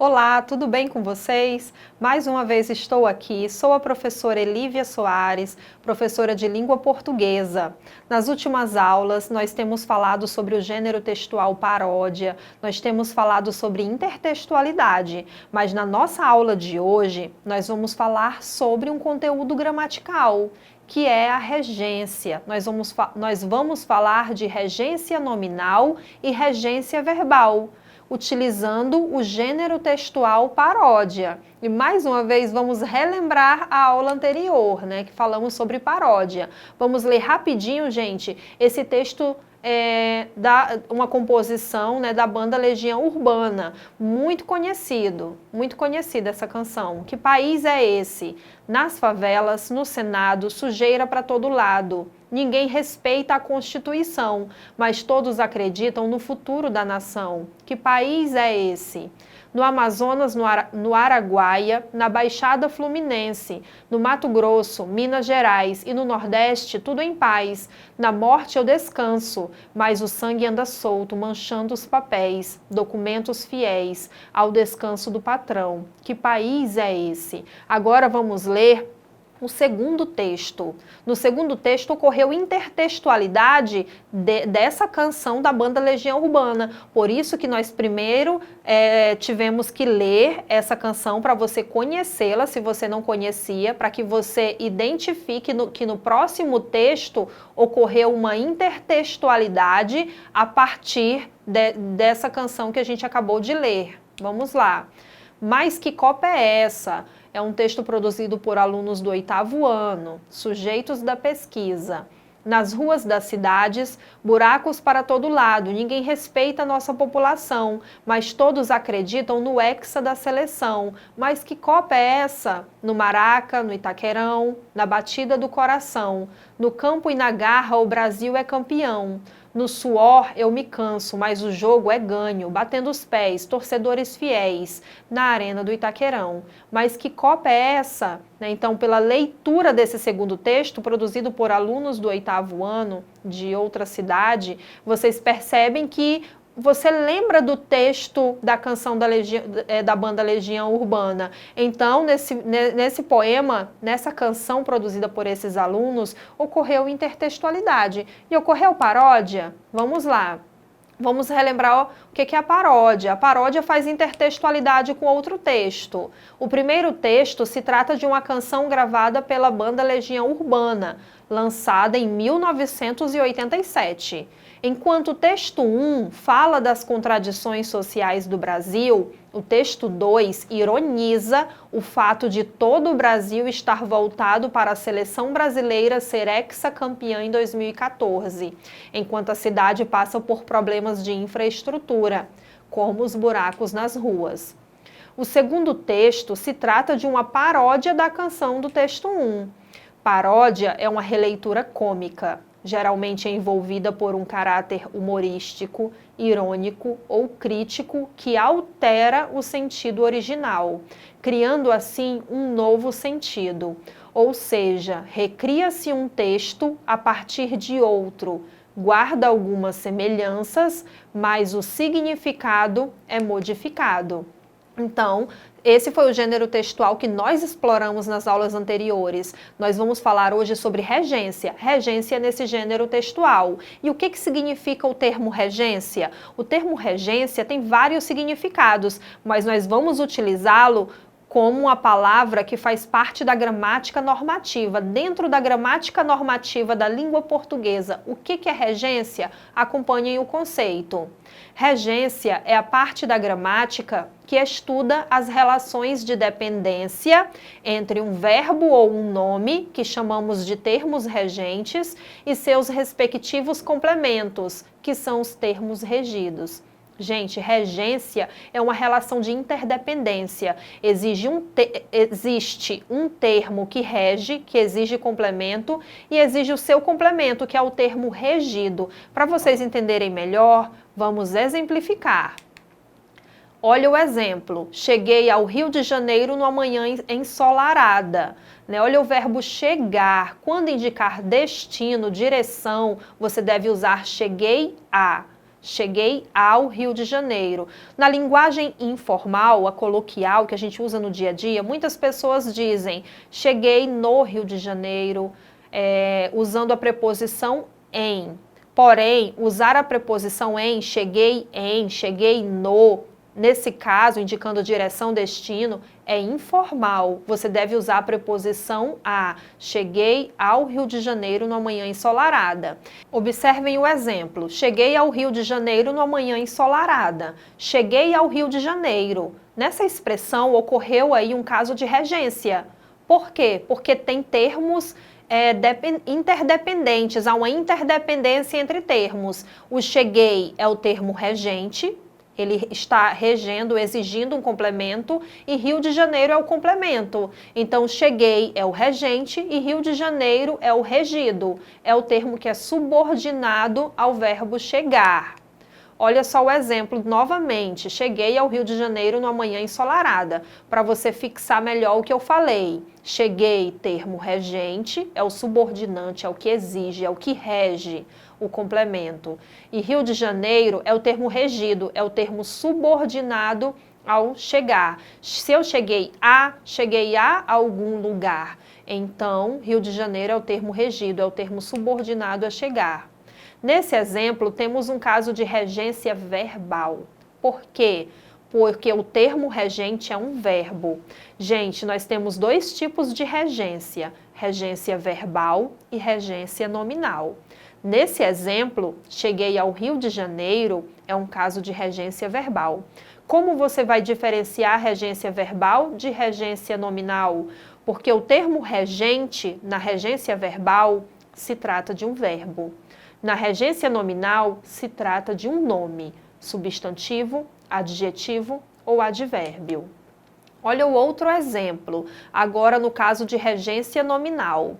Olá, tudo bem com vocês? Mais uma vez estou aqui, sou a professora Elívia Soares, professora de língua portuguesa. Nas últimas aulas, nós temos falado sobre o gênero textual paródia, nós temos falado sobre intertextualidade, mas na nossa aula de hoje, nós vamos falar sobre um conteúdo gramatical, que é a regência. Nós vamos falar de regência nominal e regência verbal, utilizando o gênero textual paródia. E mais uma vez vamos relembrar a aula anterior, né, que falamos sobre paródia. Vamos ler rapidinho, gente, esse texto uma composição, né, da banda Legião Urbana, muito conhecida essa canção. Que país é esse? Nas favelas, no Senado, sujeira para todo lado. Ninguém respeita a Constituição, mas todos acreditam no futuro da nação. Que país é esse? No Amazonas, no Araguaia, na Baixada Fluminense, no Mato Grosso, Minas Gerais e no Nordeste, tudo em paz. Na morte eu descanso, mas o sangue anda solto, manchando os papéis, documentos fiéis ao descanso do patrão. Que país é esse? Agora vamos ler o segundo texto. No segundo texto ocorreu intertextualidade dessa canção da banda Legião Urbana. Por isso que nós primeiro tivemos que ler essa canção para você conhecê-la, se você não conhecia, para que você identifique que no próximo texto ocorreu uma intertextualidade a partir dessa canção que a gente acabou de ler. Vamos lá. Mas que cópia é essa? É um texto produzido por alunos do 8º ano, sujeitos da pesquisa. Nas ruas das cidades, buracos para todo lado, ninguém respeita a nossa população, mas todos acreditam no hexa da seleção. Mas que copa é essa? No Maraca, no Itaquerão, na batida do coração. No campo e na garra o Brasil é campeão. No suor eu me canso, mas o jogo é ganho, batendo os pés, torcedores fiéis, na arena do Itaquerão. Mas que copa é essa? Então, pela leitura desse segundo texto, produzido por alunos do 8º ano de outra cidade, vocês percebem que você lembra do texto da canção da banda Legião Urbana. Então, nesse poema, nessa canção produzida por esses alunos, ocorreu intertextualidade. E ocorreu paródia? Vamos lá. Vamos relembrar o que é a paródia. A paródia faz intertextualidade com outro texto. O primeiro texto se trata de uma canção gravada pela banda Legião Urbana, lançada em 1987. Enquanto o texto 1 fala das contradições sociais do Brasil, o texto 2 ironiza o fato de todo o Brasil estar voltado para a seleção brasileira ser hexacampeã em 2014, enquanto a cidade passa por problemas de infraestrutura, como os buracos nas ruas. O segundo texto se trata de uma paródia da canção do texto 1. Paródia é uma releitura cômica, geralmente envolvida por um caráter humorístico, irônico ou crítico que altera o sentido original, criando assim um novo sentido. Ou seja, recria-se um texto a partir de outro, guarda algumas semelhanças, mas o significado é modificado. Então, esse foi o gênero textual que nós exploramos nas aulas anteriores. Nós vamos falar hoje sobre regência. Regência nesse gênero textual. E o que significa o termo regência? O termo regência tem vários significados, mas nós vamos utilizá-lo como uma palavra que faz parte da gramática normativa. Dentro da gramática normativa da língua portuguesa, o que é regência? Acompanhem o conceito. Regência é a parte da gramática que estuda as relações de dependência entre um verbo ou um nome, que chamamos de termos regentes, e seus respectivos complementos, que são os termos regidos. Gente, regência é uma relação de interdependência. Existe um termo que rege, que exige complemento, e exige o seu complemento, que é o termo regido. Para vocês entenderem melhor, vamos exemplificar. Olha o exemplo. Cheguei ao Rio de Janeiro numa manhã ensolarada. Olha o verbo chegar. Quando indicar destino, direção, você deve usar cheguei a. cheguei ao Rio de Janeiro. Na linguagem informal, a coloquial, que a gente usa no dia a dia, muitas pessoas dizem, cheguei no Rio de Janeiro, usando a preposição em. Porém, usar a preposição em, cheguei no, nesse caso, indicando direção, destino, é informal. Você deve usar a preposição a. Cheguei ao Rio de Janeiro numa manhã ensolarada. Observem o exemplo. Cheguei ao Rio de Janeiro numa manhã ensolarada. Cheguei ao Rio de Janeiro. Nessa expressão ocorreu aí um caso de regência. Por quê? Porque tem termos interdependentes, há uma interdependência entre termos. O cheguei é o termo regente, ele está regendo, exigindo um complemento, e Rio de Janeiro é o complemento. Então, cheguei é o regente e Rio de Janeiro é o regido. É o termo que é subordinado ao verbo chegar. Olha só o exemplo novamente. Cheguei ao Rio de Janeiro numa manhã ensolarada. Para você fixar melhor o que eu falei. Cheguei, termo regente, é o subordinante, é o que exige, é o que rege o complemento. E Rio de Janeiro é o termo regido, é o termo subordinado ao chegar. Se eu cheguei a algum lugar, então Rio de Janeiro é o termo regido, é o termo subordinado a chegar. Nesse exemplo, temos um caso de regência verbal. Por quê? Porque o termo regente é um verbo. Gente, nós temos dois tipos de regência: regência verbal e regência nominal. Nesse exemplo, cheguei ao Rio de Janeiro, é um caso de regência verbal. Como você vai diferenciar regência verbal de regência nominal? Porque o termo regente, na regência verbal, se trata de um verbo. Na regência nominal, se trata de um nome, substantivo, adjetivo ou advérbio. Olha o outro exemplo, agora no caso de regência nominal.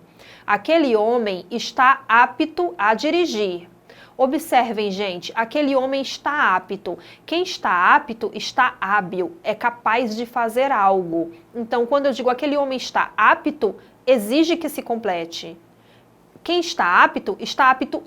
Aquele homem está apto a dirigir. Observem, gente, aquele homem está apto. Quem está apto está hábil, é capaz de fazer algo. Então, quando eu digo aquele homem está apto, exige que se complete. Quem está apto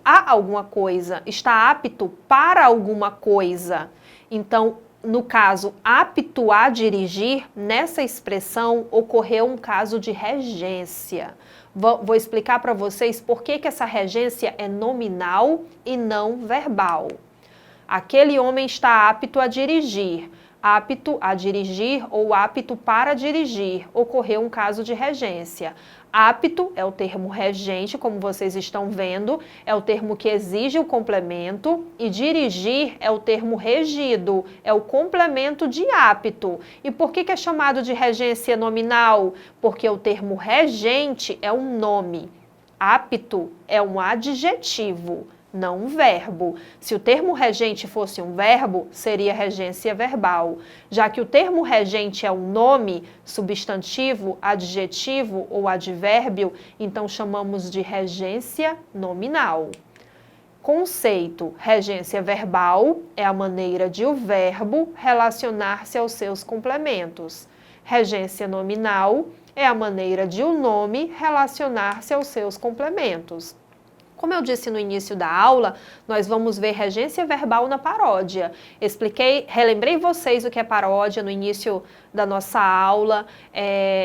a alguma coisa, está apto para alguma coisa. Então, no caso, apto a dirigir, nessa expressão ocorreu um caso de regência. Vou explicar para vocês por que essa regência é nominal e não verbal. Aquele homem está apto a dirigir. Apto a dirigir ou apto para dirigir, ocorreu um caso de regência. Apto é o termo regente, como vocês estão vendo, é o termo que exige o complemento, e dirigir é o termo regido, é o complemento de apto. E por que é chamado de regência nominal? Porque o termo regente é um nome, apto é um adjetivo, não um verbo. Se o termo regente fosse um verbo, seria regência verbal. Já que o termo regente é um nome, substantivo, adjetivo ou advérbio, então chamamos de regência nominal. Conceito: regência verbal é a maneira de o verbo relacionar-se aos seus complementos. Regência nominal é a maneira de o nome relacionar-se aos seus complementos. Como eu disse no início da aula, nós vamos ver regência verbal na paródia. Relembrei vocês o que é paródia no início da nossa aula,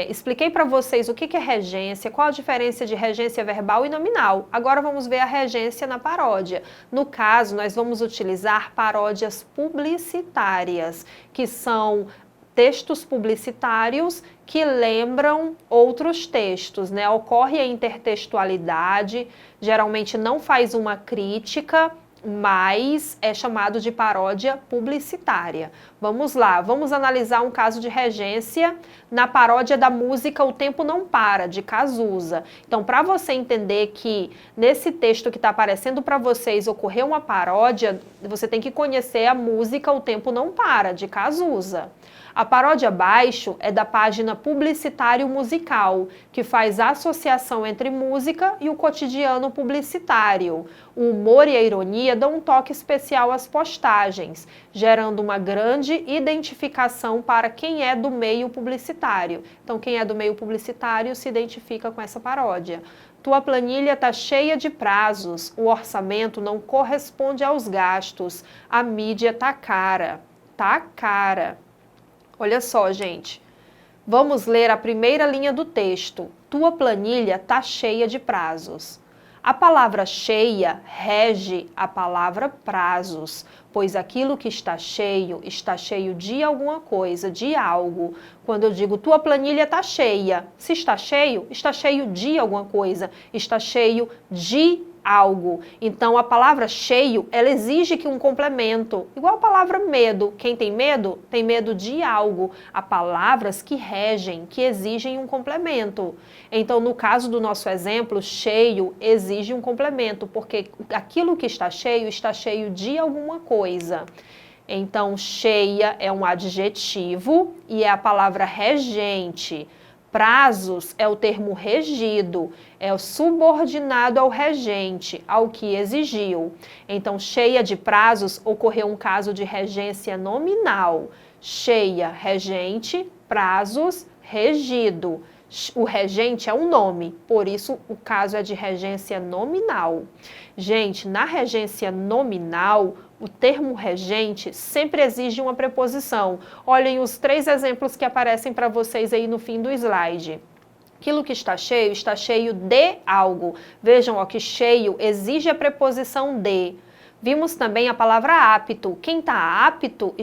expliquei para vocês o que é regência, qual a diferença de regência verbal e nominal. Agora vamos ver a regência na paródia. No caso, nós vamos utilizar paródias publicitárias, que são textos publicitários que lembram outros textos, né? Ocorre a intertextualidade, geralmente não faz uma crítica, mas é chamado de paródia publicitária. Vamos lá, vamos analisar um caso de regência na paródia da música O Tempo Não Para, de Cazuza. Então, para você entender que nesse texto que está aparecendo para vocês ocorreu uma paródia, você tem que conhecer a música O Tempo Não Para, de Cazuza. A paródia abaixo é da página Publicitário Musical, que faz associação entre música e o cotidiano publicitário. O humor e a ironia dão um toque especial às postagens, gerando uma grande identificação para quem é do meio publicitário. Então, quem é do meio publicitário se identifica com essa paródia. Tua planilha está cheia de prazos, o orçamento não corresponde aos gastos, a mídia tá cara. Tá cara. Olha só, gente. Vamos ler a primeira linha do texto. Tua planilha tá cheia de prazos. A palavra cheia rege a palavra prazos, pois aquilo que está cheio de alguma coisa, de algo. Quando eu digo tua planilha está cheia, se está cheio de alguma coisa, está cheio de algo. Então, a palavra cheio, ela exige que um complemento, igual a palavra medo. Quem tem medo de algo. Há palavras que regem, que exigem um complemento. Então, no caso do nosso exemplo, cheio exige um complemento, porque aquilo que está cheio de alguma coisa. Então, cheia é um adjetivo e é a palavra regente. Prazos é o termo regido, é o subordinado ao regente, ao que exigiu. Então, cheia de prazos, ocorreu um caso de regência nominal. Cheia, regente, prazos, regido. O regente é um nome, por isso o caso é de regência nominal. Gente, na regência nominal, o termo regente sempre exige uma preposição. Olhem os 3 exemplos que aparecem para vocês aí no fim do slide. Aquilo que está cheio de algo. Vejam, ó, que cheio exige a preposição de. Vimos também a palavra apto. Quem está apto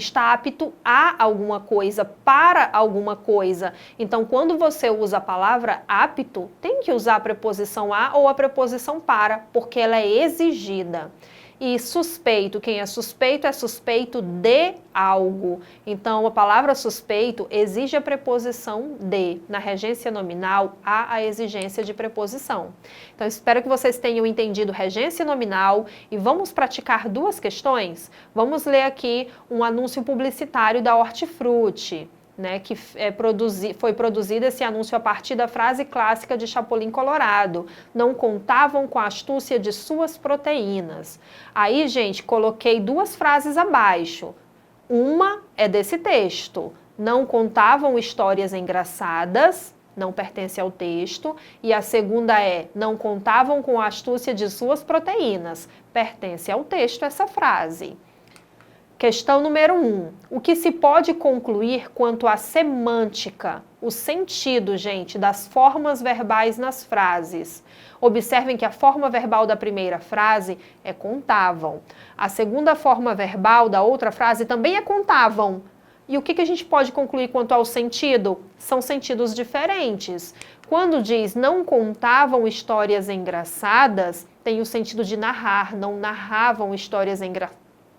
a alguma coisa, para alguma coisa. Então, quando você usa a palavra apto, tem que usar a preposição a ou a preposição para, porque ela é exigida. E suspeito, quem é suspeito de algo. Então, a palavra suspeito exige a preposição de. Na regência nominal, há a exigência de preposição. Então, espero que vocês tenham entendido regência nominal e vamos praticar 2 questões. Vamos ler aqui um anúncio publicitário da Hortifruti. Né, que foi produzido esse anúncio a partir da frase clássica de Chapolin Colorado. Não contavam com a astúcia de suas proteínas. Aí, gente, coloquei 2 frases abaixo. Uma é desse texto. Não contavam histórias engraçadas, não pertence ao texto. E a segunda é, não contavam com a astúcia de suas proteínas. Pertence ao texto essa frase. Questão número 1. O que se pode concluir quanto à semântica, o sentido, gente, das formas verbais nas frases? Observem que a forma verbal da primeira frase é contavam. A segunda forma verbal da outra frase também é contavam. E o que a gente pode concluir quanto ao sentido? São sentidos diferentes. Quando diz não contavam histórias engraçadas, tem o sentido de narrar, não narravam histórias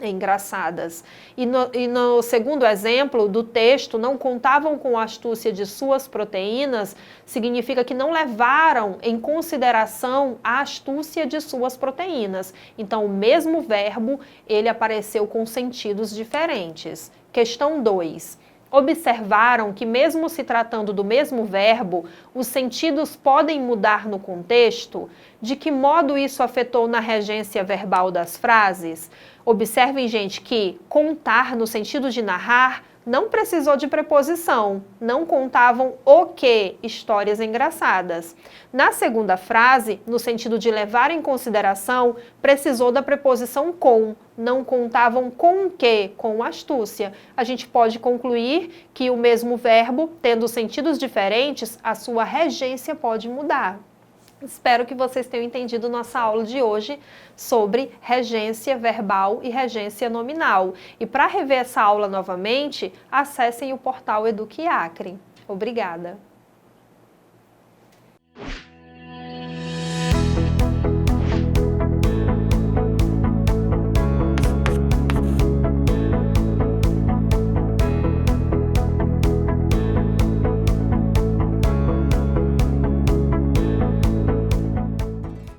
engraçadas. E no segundo exemplo do texto, não contavam com a astúcia de suas proteínas, significa que não levaram em consideração a astúcia de suas proteínas. Então, o mesmo verbo, ele apareceu com sentidos diferentes. Questão 2. Observaram que, mesmo se tratando do mesmo verbo, os sentidos podem mudar no contexto? De que modo isso afetou na regência verbal das frases? Observem, gente, que contar no sentido de narrar não precisou de preposição, não contavam o quê? Histórias engraçadas. Na segunda frase, no sentido de levar em consideração, precisou da preposição com, não contavam com o quê? Com astúcia. A gente pode concluir que o mesmo verbo, tendo sentidos diferentes, a sua regência pode mudar. Espero que vocês tenham entendido nossa aula de hoje sobre regência verbal e regência nominal. E para rever essa aula novamente, acessem o portal Eduque Acre. Obrigada!